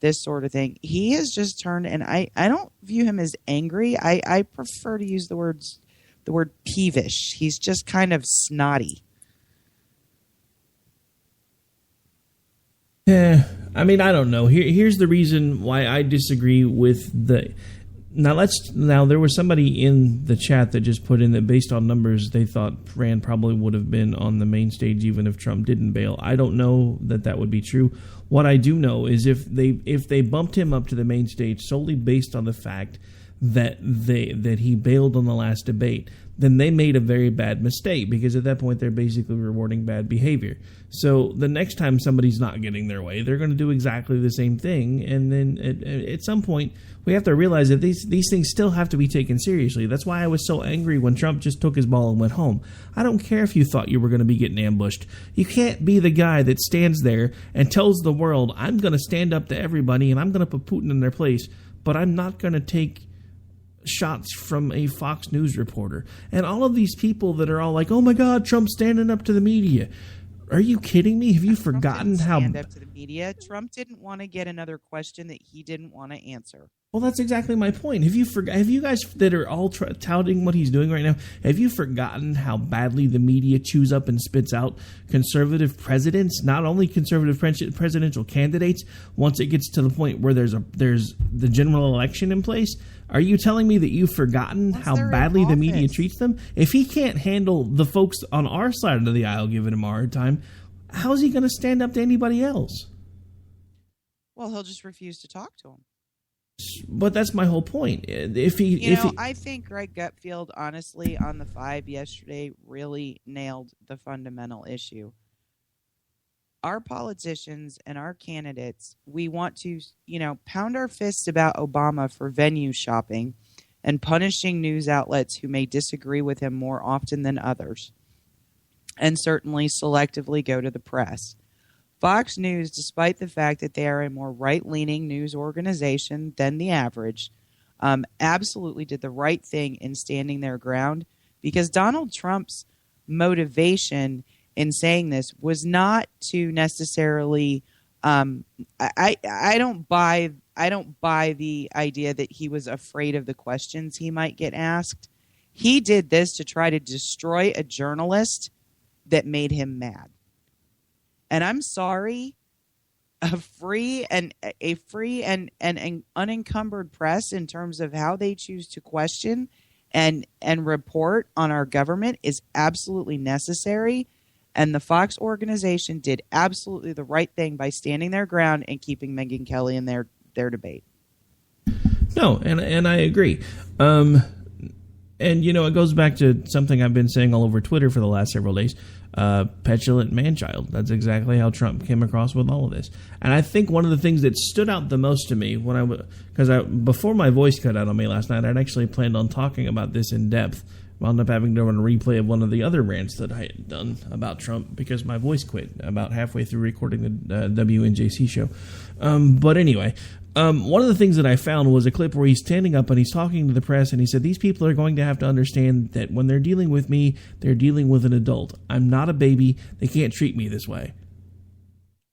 this sort of thing, he has just turned, and I don't view him as angry. I prefer to use the word peevish. He's just kind of snotty. Yeah, I don't know. Here's the reason why I disagree with the. Now there was somebody in the chat that just put in that based on numbers, they thought Rand probably would have been on the main stage even if Trump didn't bail. I don't know that would be true. What I do know is if they bumped him up to the main stage solely based on the fact that he bailed on the last debate, then they made a very bad mistake, because at that point they're basically rewarding bad behavior. So the next time somebody's not getting their way, they're going to do exactly the same thing, and then at some point we have to realize that these things still have to be taken seriously. That's why I was so angry when Trump just took his ball and went home. I don't care if you thought you were going to be getting ambushed. You can't be the guy that stands there and tells the world, I'm going to stand up to everybody and I'm going to put Putin in their place, but I'm not going to take shots from a Fox News reporter. And all of these people that are all like, oh my God, Trump's standing up to the media. Are you kidding me? Have you forgotten how... stand up to the media? Trump didn't want to get another question that he didn't want to answer. Well, that's exactly my point. Have you guys that are all touting what he's doing right now, have you forgotten how badly the media chews up and spits out conservative presidents, not only conservative presidential candidates, once it gets to the point where there's the general election in place? Are you telling me that you've forgotten how badly the media treats them? If he can't handle the folks on our side of the aisle giving him a hard time, how's he going to stand up to anybody else? Well, he'll just refuse to talk to him. But that's my whole point. I think Greg Gutfeld, honestly, on the 5 yesterday, really nailed the fundamental issue. Our politicians and our candidates, we want to, pound our fists about Obama for venue shopping and punishing news outlets who may disagree with him more often than others, and certainly selectively go to the press. Fox News, despite the fact that they are a more right-leaning news organization than the average, absolutely did the right thing in standing their ground, because Donald Trump's motivation in saying this was not to necessarily I don't buy the idea that he was afraid of the questions he might get asked. He did this to try to destroy a journalist that made him mad. And I'm sorry, a free and unencumbered press in terms of how they choose to question and report on our government is absolutely necessary. And the Fox organization did absolutely the right thing by standing their ground and keeping Megyn Kelly in their debate. No, and I agree. And, you know, it goes back to something I've been saying all over Twitter for the last several days. Petulant man-child. That's exactly how Trump came across with all of this. And I think one of the things that stood out the most to me before my voice cut out on me last night, I'd actually planned on talking about this in depth. Wound up having to run a replay of one of the other rants that I had done about Trump because my voice quit about halfway through recording the WNJC show. But anyway, one of the things that I found was a clip where he's standing up and he's talking to the press, and he said, these people are going to have to understand that when they're dealing with me, they're dealing with an adult. I'm not a baby. They can't treat me this way.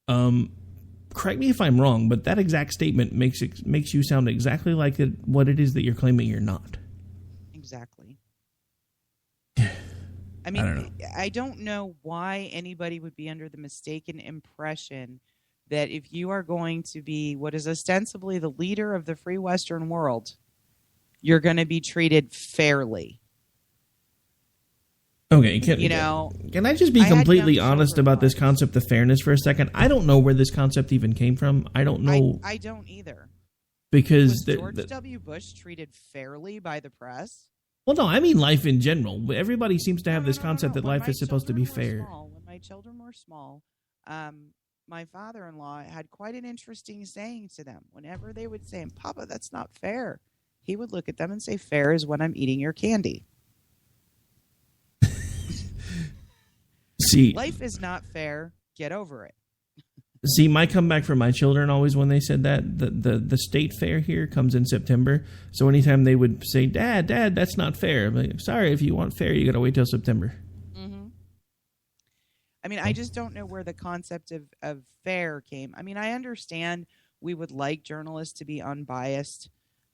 Correct me if I'm wrong, but that exact statement makes you sound exactly like what it is that you're claiming you're not. Exactly. I mean, I don't know why anybody would be under the mistaken impression that if you are going to be what is ostensibly the leader of the free Western world, you're going to be treated fairly. Okay, can I just be completely honest about this concept of fairness for a second? I don't know where this concept even came from. I don't know. I don't either. Because was George W. Bush treated fairly by the press? Well, no, I mean life in general. Everybody seems to have this concept that life is supposed to be fair. When my children were small, my father-in-law had quite an interesting saying to them. Whenever they would say, "Papa, that's not fair," he would look at them and say, "Fair is when I'm eating your candy." See, life is not fair. Get over it. See, my comeback from my children always when they said that, the state fair here comes in September. So anytime they would say, Dad, that's not fair. I'm like, sorry, if you want fair, you got to wait till September. Mm-hmm. I mean, I just don't know where the concept of fair came. I mean, I understand we would like journalists to be unbiased.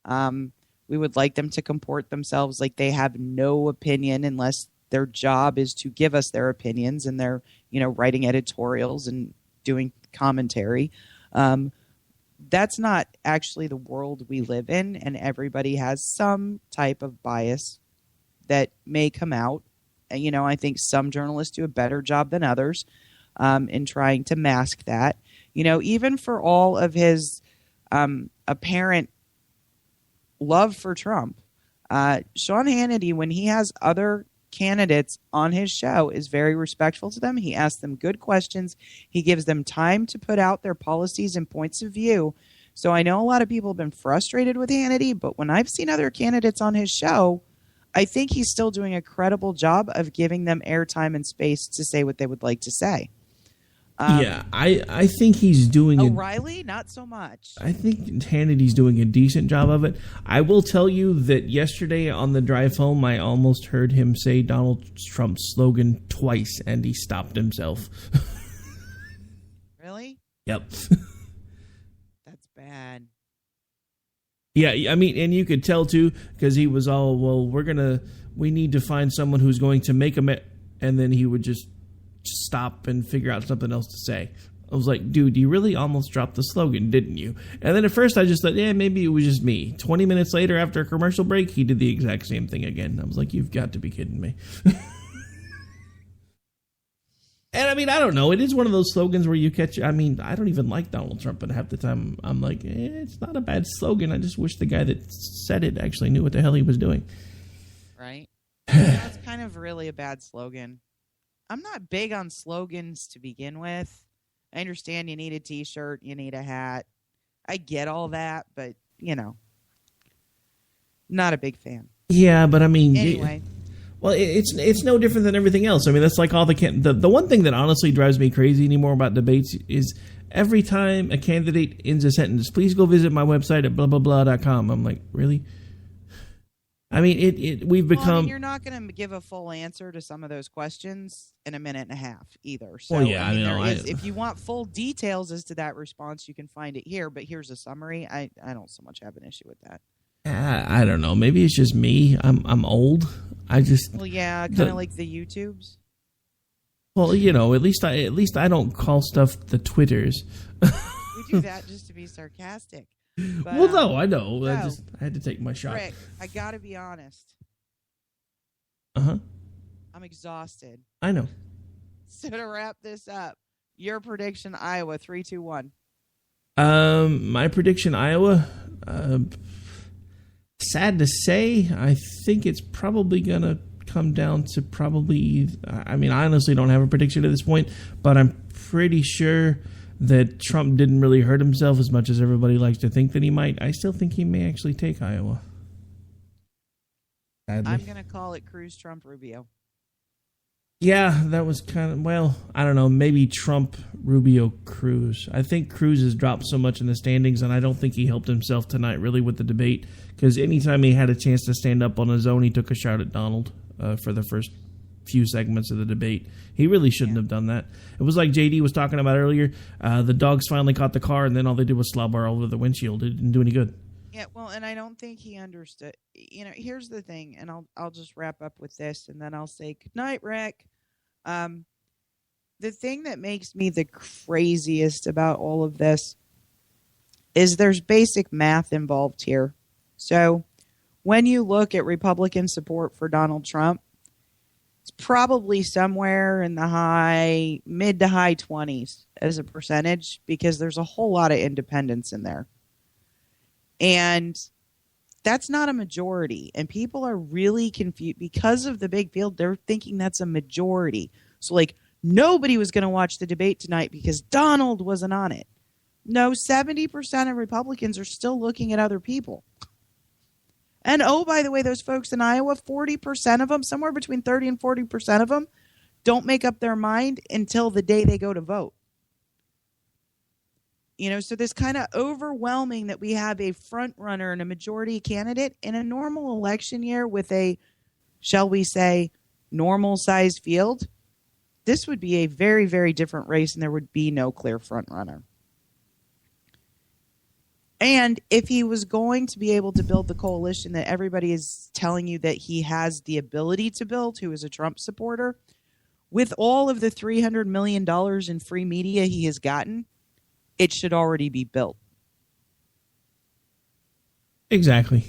We would like them to comport themselves like they have no opinion unless their job is to give us their opinions, and they're, writing editorials and doing commentary. That's not actually the world we live in, and everybody has some type of bias that may come out. And, I think some journalists do a better job than others in trying to mask that. Even for all of his apparent love for Trump, Sean Hannity, when he has other candidates on his show, is very respectful to them. He asks them good questions. He gives them time to put out their policies and points of view. So I know a lot of people have been frustrated with Hannity, but when I've seen other candidates on his show, I think he's still doing a credible job of giving them airtime and space to say what they would like to say. I think he's doing O'Reilly, not so much. I think Hannity's doing a decent job of it. I will tell you that yesterday on the drive home, I almost heard him say Donald Trump's slogan twice, and he stopped himself. Really? Yep. That's bad. Yeah, I mean, and you could tell, too, because he was all, well, we need to find someone who's going to make a... And then he would just stop and figure out something else to say. I was like, dude, you really almost dropped the slogan, didn't you? And then at first I just thought, maybe it was just me. 20 minutes later, after a commercial break, he did the exact same thing again. I was like, you've got to be kidding me. And I mean, I don't know. It is one of those slogans where you catch... I mean, I don't even like Donald Trump, but half the time I'm like, it's not a bad slogan. I just wish the guy that said it actually knew what the hell he was doing. Right? That's kind of really a bad slogan. I'm not big on slogans to begin with. I understand you need a T-shirt, you need a hat. I get all that, but, not a big fan. Yeah, but I mean... Anyway. Well, it's no different than everything else. I mean, that's like all the one thing that honestly drives me crazy anymore about debates is every time a candidate ends a sentence, please go visit my website at blah blah blah.com. I'm like, really? I mean, we've become. You're not going to give a full answer to some of those questions in a minute and a half either. So, well, yeah, I mean, if you want full details as to that response, you can find it here. But here's a summary. I don't so much have an issue with that. I don't know. Maybe it's just me. I'm old. Well, yeah, kind of like the YouTubes. Well, at least I don't call stuff the Twitters. We do that just to be sarcastic. But, well, no, I know. No. I had to take my shot. Rick, I got to be honest. Uh-huh. I'm exhausted. I know. So to wrap this up, your prediction, Iowa, 3-2-1. My prediction, Iowa, sad to say, I think it's probably going to come down to I honestly don't have a prediction at this point, but I'm pretty sure that Trump didn't really hurt himself as much as everybody likes to think that he might. I still think he may actually take Iowa. Sadly. I'm going to call it Cruz, Trump, Rubio. Yeah, that was kind of, well, I don't know, maybe Trump, Rubio, Cruz. I think Cruz has dropped so much in the standings, and I don't think he helped himself tonight really with the debate, because anytime he had a chance to stand up on his own, he took a shot at Donald for the first few segments of the debate. He really shouldn't have done that. It was like JD was talking about earlier. The dogs finally caught the car, and then all they did was slobber all over the windshield. It didn't do any good. Yeah, well, and I don't think he understood. Here's the thing, and I'll just wrap up with this, and then I'll say good night, Rick. The thing that makes me the craziest about all of this is there's basic math involved here. So when you look at Republican support for Donald Trump, it's probably somewhere in the mid to high 20s as a percentage, because there's a whole lot of independents in there. And that's not a majority. And people are really confused because of the big field. They're thinking that's a majority. So like nobody was going to watch the debate tonight because Donald wasn't on it. No, 70% of Republicans are still looking at other people. And oh, by the way, those folks in Iowa, 40% of them, somewhere between 30 and 40% of them, don't make up their mind until the day they go to vote. So this kind of overwhelming that we have a front runner and a majority candidate in a normal election year with a, shall we say, normal sized field, this would be a very, very different race, and there would be no clear front runner. And if he was going to be able to build the coalition that everybody is telling you that he has the ability to build, who is a Trump supporter, with all of the $300 million in free media he has gotten, it should already be built. Exactly.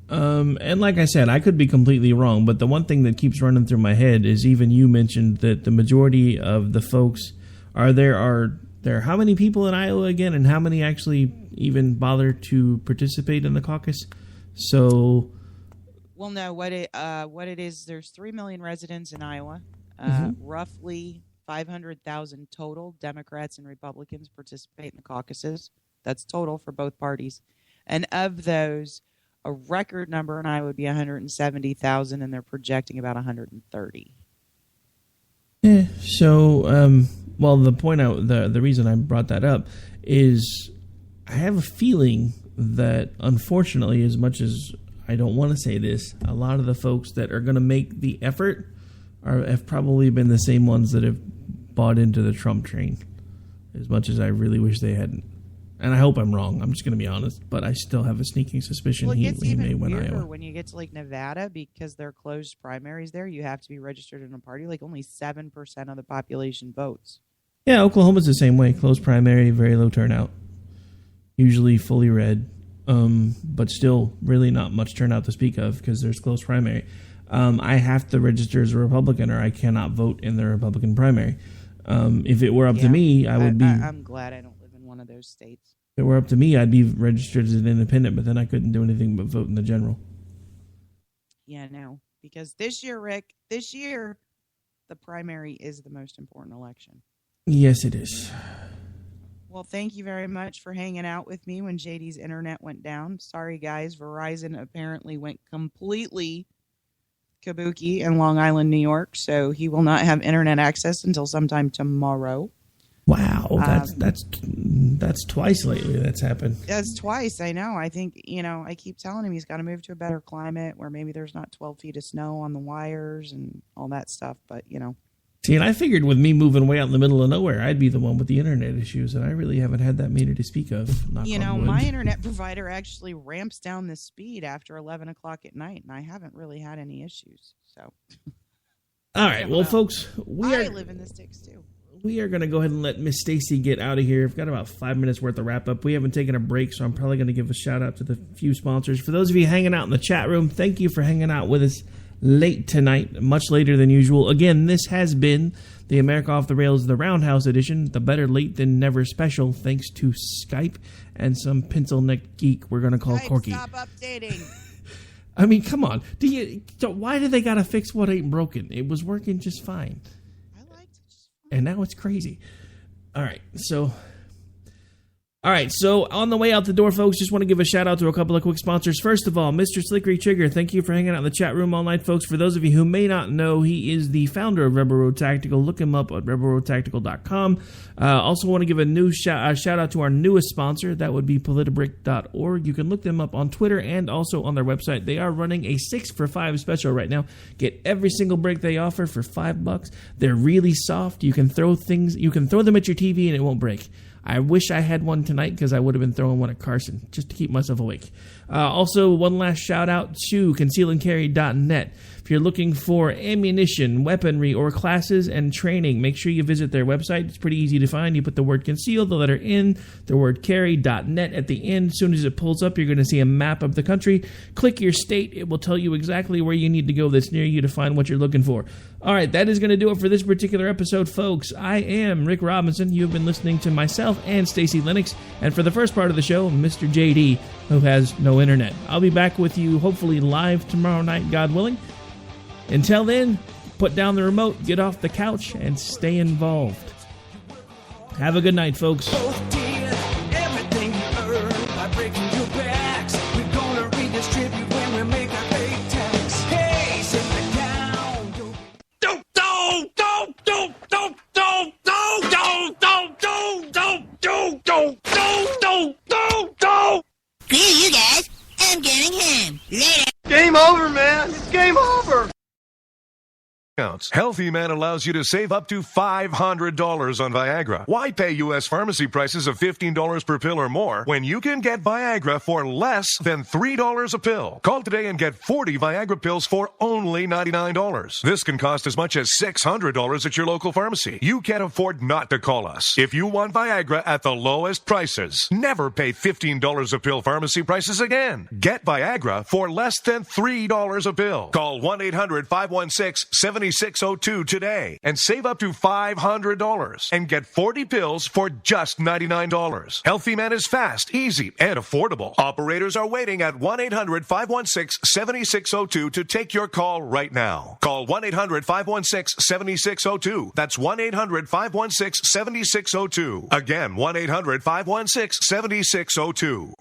And like I said, I could be completely wrong, but the one thing that keeps running through my head is even you mentioned that the majority of the folks are how many people in Iowa again, and how many actually even bother to participate in the caucus? So, well, no, what it is, there's 3 million residents in Iowa, roughly 500,000 total Democrats and Republicans participate in the caucuses. That's total for both parties. And of those, a record number in Iowa would be 170,000, and they're projecting about 130. Yeah. So, the reason I brought that up is I have a feeling that, unfortunately, as much as I don't want to say this, a lot of the folks that are going to make the effort have probably been the same ones that have bought into the Trump train, as much as I really wish they hadn't. And I hope I'm wrong. I'm just going to be honest, but I still have a sneaking suspicion he may win Iowa. When you get to like Nevada, because they're closed primaries there, you have to be registered in a party. Like only 7% of the population votes. Yeah, Oklahoma's the same way. Closed primary, very low turnout. Usually fully red, but still really not much turnout to speak of because there's closed primary. I have to register as a Republican, or I cannot vote in the Republican primary. If it were up to me, I would be. I'm glad I don't live in one of those states. If it were up to me, I'd be registered as an independent, but then I couldn't do anything but vote in the general. Yeah, no, because this year, Rick, the primary is the most important election. Yes, it is. Well, thank you very much for hanging out with me when JD's internet went down. Sorry, guys. Verizon apparently went completely Kabuki in Long Island, New York, so he will not have internet access until sometime tomorrow. Wow, that's twice lately that's happened. That's twice, I know. I think, I keep telling him he's got to move to a better climate where maybe there's not 12 feet of snow on the wires and all that stuff, but, See, and I figured with me moving way out in the middle of nowhere, I'd be the one with the internet issues, and I really haven't had that meter to speak of. My internet provider actually ramps down the speed after 11 o'clock at night, and I haven't really had any issues, so. All right, well, folks, I live in the sticks, too. We are going to go ahead and let Miss Stacy get out of here. We've got about 5 minutes worth of wrap up. We haven't taken a break, so I'm probably going to give a shout out to the few sponsors. For those of you hanging out in the chat room, thank you for hanging out with us late tonight, much later than usual. Again, this has been the America Off the Rails, the Roundhouse edition, the Better Late Than Never special, thanks to Skype and some pencil neck geek we're going to call Corky. Stop updating. I mean, come on. Why do they got to fix what ain't broken? It was working just fine. And now it's crazy. All right, so on the way out the door, folks, just want to give a shout out to a couple of quick sponsors. First of all, Mr. Slickery Trigger, thank you for hanging out in the chat room all night, folks. For those of you who may not know, he is the founder of Rebel Road Tactical. Look him up at rebelroadtactical.com. Also want to give a new shout out to our newest sponsor. That would be politibrick.org. You can look them up on Twitter and also on their website. They are running a 6 for $5 special right now. Get every single brick they offer for $5. They're really soft. You can throw them at your TV and it won't break. I wish I had one tonight because I would have been throwing one at Carson just to keep myself awake. Also, one last shout out to concealandcarry.net. If you're looking for ammunition, weaponry, or classes and training, make sure you visit their website. It's pretty easy to find. You put the word conceal, the letter in, the word carry.net at the end. As soon as it pulls up, you're going to see a map of the country. Click your state. It will tell you exactly where you need to go that's near you to find what you're looking for. All right, that is going to do it for this particular episode, folks. I am Rick Robinson. You've been listening to myself and Stacy Lennox. And for the first part of the show, Mr. JD, who has no internet. I'll be back with you hopefully live tomorrow night, God willing. Until then, put down the remote, get off the couch, and stay involved. Have a good night, folks. Screw you guys. I'm going home. Later. Game over, man. It's game over. Healthy Man allows you to save up to $500 on Viagra. Why pay U.S. pharmacy prices of $15 per pill or more when you can get Viagra for less than $3 a pill? Call today and get 40 Viagra pills for only $99. This can cost as much as $600 at your local pharmacy. You can't afford not to call us. If you want Viagra at the lowest prices, never pay $15 a pill pharmacy prices again. Get Viagra for less than $3 a pill. Call 1-800-516-7602 today and save up to $500 and get 40 pills for just $99. Healthy Man is fast, easy, and affordable. Operators are waiting at 1-800-516-7602 to take your call right now. Call 1-800-516-7602. That's 1-800-516-7602. Again, 1-800-516-7602.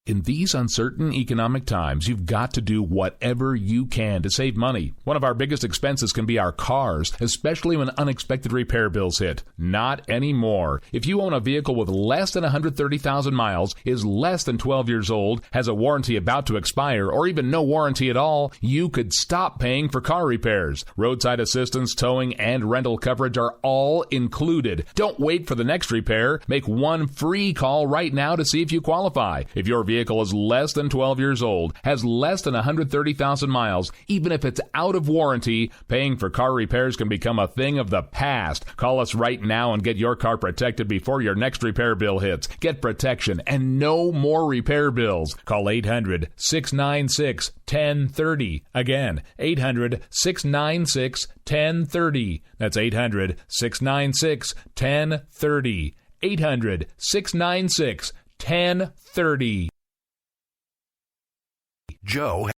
In these uncertain economic times, you've got to do whatever you can to save money. One of our biggest expenses can be our cars, especially when unexpected repair bills hit. Not anymore. If you own a vehicle with less than 130,000 miles, is less than 12 years old, has a warranty about to expire, or even no warranty at all, you could stop paying for car repairs. Roadside assistance, towing, and rental coverage are all included. Don't wait for the next repair. Make one free call right now to see if you qualify. If your vehicle is less than 12 years old, has less than 130,000 miles, even if it's out of warranty, paying for car repairs can become a thing of the past. Call us right now and get your car protected before your next repair bill hits. Get protection and no more repair bills. Call 800-696-1030. Again, 800-696-1030. That's 800-696-1030. 800-696-1030. Joe